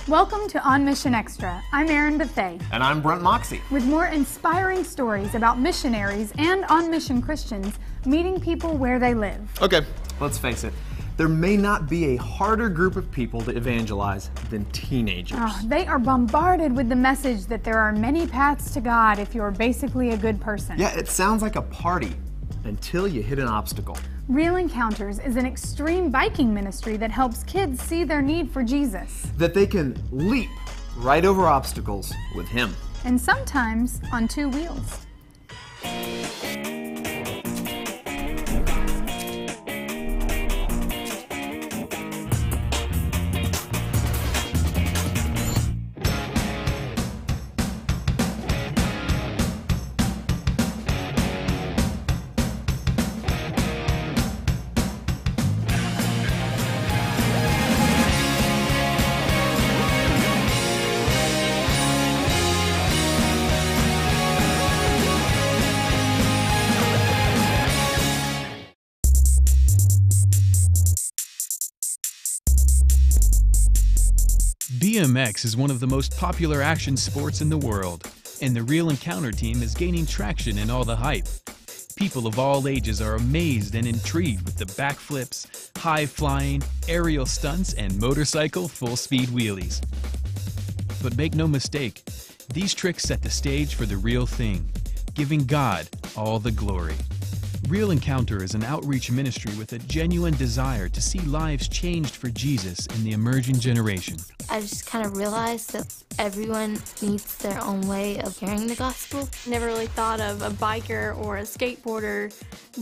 Welcome to On Mission Extra. I'm Erin Bethay. And I'm Brent Moxie. With more inspiring stories about missionaries and on-mission Christians meeting people where they live. Okay, let's face it. There may not be a harder group of people to evangelize than teenagers. They are bombarded with the message that there are many paths to God if you're basically a good person. Yeah, it sounds like a party until you hit an obstacle. Real Encounters is an extreme biking ministry that helps kids see their need for Jesus. That they can leap right over obstacles with Him. And sometimes on two wheels. BMX is one of the most popular action sports in the world, and the Real Encounter team is gaining traction in all the hype. People of all ages are amazed and intrigued with the backflips, high-flying, aerial stunts, and motorcycle full-speed wheelies. But make no mistake, these tricks set the stage for the real thing, giving God all the glory. Real Encounter is an outreach ministry with a genuine desire to see lives changed for Jesus in the emerging generation. I just kind of realized that everyone needs their own way of hearing the gospel. Never really thought of a biker or a skateboarder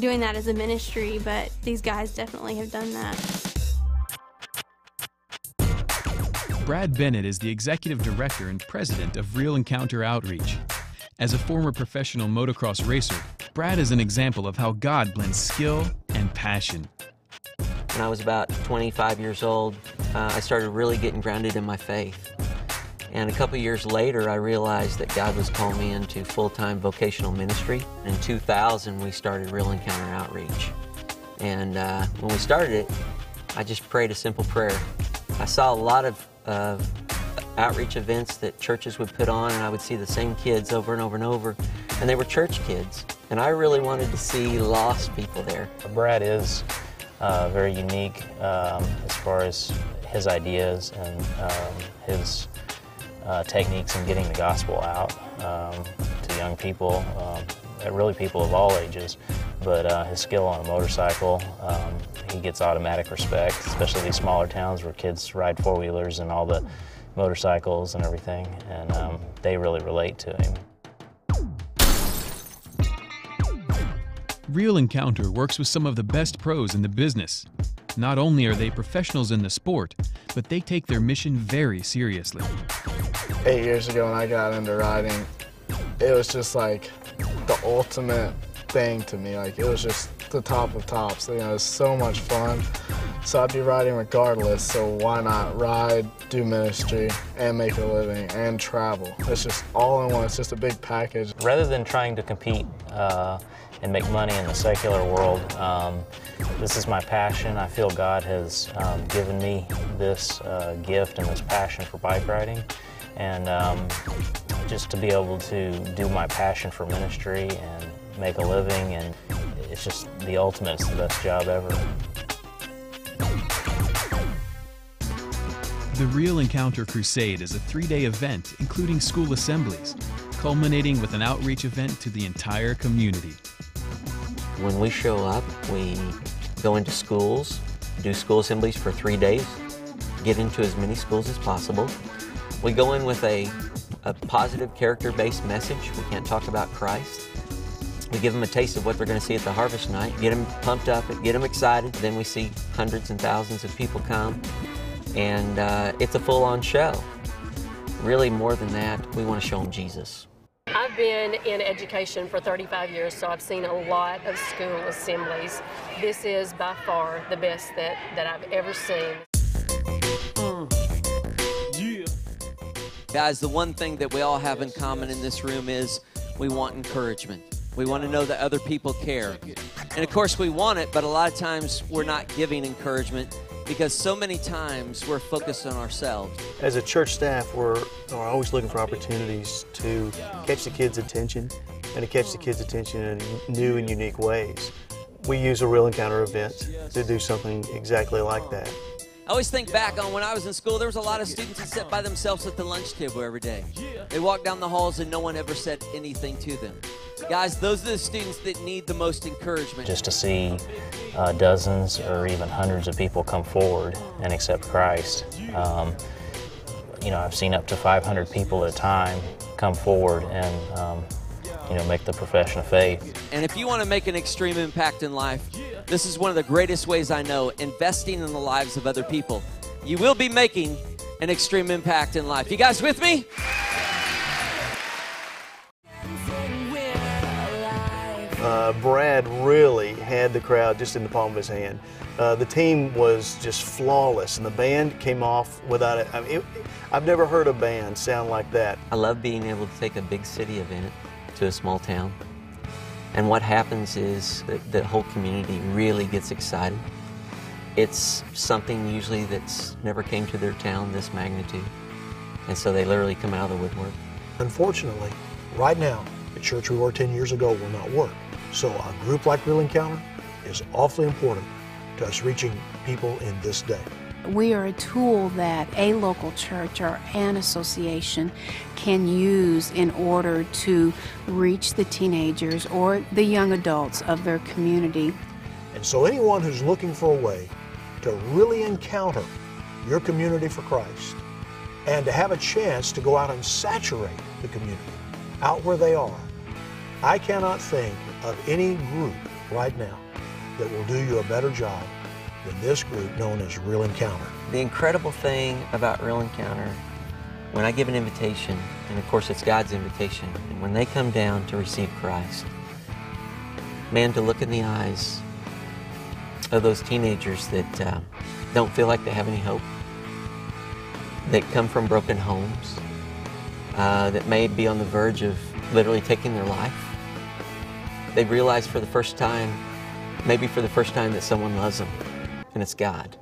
doing that as a ministry, but these guys definitely have done that. Brad Bennett is the executive director and president of Real Encounter Outreach. As a former professional motocross racer, Brad is an example of how God blends skill and passion. When I was about 25 years old, I started really getting grounded in my faith. And a couple years later, I realized that God was calling me into full-time vocational ministry. In 2000, we started Real Encounter Outreach. And when we started it, I just prayed a simple prayer. I saw a lot of outreach events that churches would put on, and I would see the same kids over and over and over, and they were church kids. And I really wanted to see lost people there. Brad is very unique as far as his ideas and his techniques in getting the gospel out to young people, really people of all ages. But his skill on a motorcycle, he gets automatic respect, especially these smaller towns where kids ride four-wheelers and all the motorcycles and everything, and they really relate to him. Real Encounter works with some of the best pros in the business. Not only are they professionals in the sport, but they take their mission very seriously. 8 years ago when I got into riding, it was just like the ultimate thing to me. Like, it was just the top of tops. You know, it was so much fun. So I'd be riding regardless, so why not ride, do ministry, and make a living, and travel? It's just all in one. It's just a big package. Rather than trying to compete and make money in the secular world, this is my passion. I feel God has given me this gift and this passion for bike riding, and just to be able to do my passion for ministry and make a living, and it's just the ultimate. It's the best job ever. The Real Encounter Crusade is a 3-day event including school assemblies, culminating with an outreach event to the entire community. When we show up, we go into schools, do school assemblies for 3 days, get into as many schools as possible. We go in with a positive character-based message. We can't talk about Christ. We give them a taste of what they're going to see at the harvest night, get them pumped up, get them excited. Then we see hundreds and thousands of people come, and it's a full-on show. Really, more than that, we want to show them Jesus. I've I've been in education for 35 years, so I've seen a lot of school assemblies. This is by far the best that I've ever seen. Guys, the one thing that we all have in common in this room is we want encouragement. We want to know that other people care. And of course we want it, but a lot of times we're not giving encouragement because so many times we're focused on ourselves. As a church staff, we're always looking for opportunities to catch the kids' attention and to catch the kids' attention in new and unique ways. We use a Real Encounter event to do something exactly like that. I always think back on when I was in school, there was a lot of students that sat by themselves at the lunch table every day. They walked down the halls and no one ever said anything to them. Guys, those are the students that need the most encouragement. Just to see dozens or even hundreds of people come forward and accept Christ. You know, I've seen up to 500 people at a time come forward and you know, make the profession of faith. And if you want to make an extreme impact in life, this is one of the greatest ways I know, investing in the lives of other people. You will be making an extreme impact in life. You guys with me? Brad really had the crowd just in the palm of his hand. The team was just flawless, and the band came off without it. I mean, I've never heard a band sound like that. I love being able to take a big city event to a small town. And what happens is that the whole community really gets excited. It's something usually that's never came to their town this magnitude. And so they literally come out of the woodwork. Unfortunately, right now, the church we were 10 years ago will not work. So a group like Real Encounter is awfully important to us reaching people in this day. We are a tool that a local church or an association can use in order to reach the teenagers or the young adults of their community. And so anyone who's looking for a way to really encounter your community for Christ and to have a chance to go out and saturate the community out where they are, I cannot think of any group right now that will do you a better job than this group known as Real Encounter. The incredible thing about Real Encounter, when I give an invitation, and of course it's God's invitation, and when they come down to receive Christ, man, to look in the eyes of those teenagers that don't feel like they have any hope, that come from broken homes, that may be on the verge of literally taking their life, they realize for the first time, maybe for the first time, that someone loves them, and it's God.